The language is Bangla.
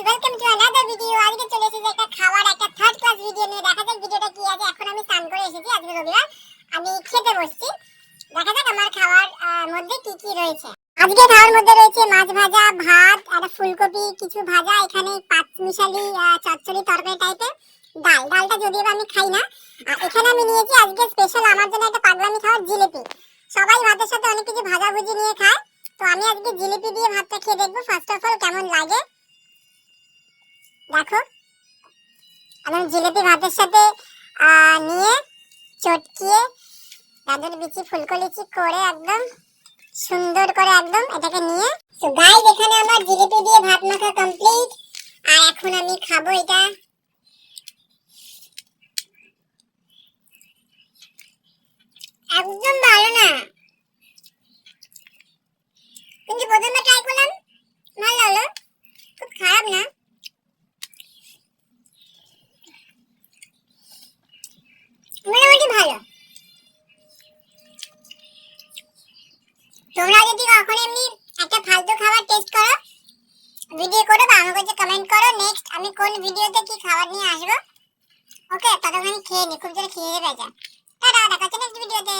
Welcome to another video. আজকে চলে এসেছি একটা খাবার, একটা থার্ড ক্লাস ভিডিও নিয়ে। দেখা যাক ভিডিওটা কি আছে। এখন আমি স্নান করে এসেছি, আজকে রবিবার, আমি খেতে বসছি। দেখা যাক আমার খাবার মধ্যে কি কি রয়েছে। আজকে খাওয়ার মধ্যে রয়েছে মাছ ভাজা, ভাত, আর ফুলকপি কিছু ভাজা, এখানে পাঁচমিশালি চচ্চড়ি তরকারি টাইপের, ডালটা যদিও আমি খাই না। আর এখানে আমি নিয়েছি আজকে স্পেশাল আমার জন্য একটা পাগলামি খাবার, জিলিপি। সবাই ভাতের সাথে অনেক কিছু ভাজাভুজি নিয়ে খায়, তো আমি আজকে জিলিপি দিয়ে ভাতটা খেয়ে দেখবো ফার্স্ট অফ অল কেমন লাগে। দেখো, আমি জিলিপি ভাতের সাথে নিয়ে চটকিয়ে গাজর বিচি ফুলকো লিচি করে একদম সুন্দর করে একদম এটাকে নিয়ে, তো গাইস এখানে আমার জিলিপি দিয়ে ভাত মাখা কমপ্লিট। আর এখন আমি খাবো এটা। একদম ভালো না, কিন্তু প্রথমে ট্রাই করলাম, ভালো হলো, খুব খারাপ না। মোটামুটি ভালো। তোমরা যদি কখনো এমনি একটা ফালতু খাবার টেস্ট করো, ভিডিও করো বা আমাকে কমেন্ট করো, নেক্সট আমি কোন ভিডিওতে কি খাবার নিয়ে আসবো। ওকে, ততক্ষণ খেয়ে নি, খুব জোরে খেয়ে পেয়েছে। টাটা, দেখা হচ্ছে নেক্সট ভিডিওতে।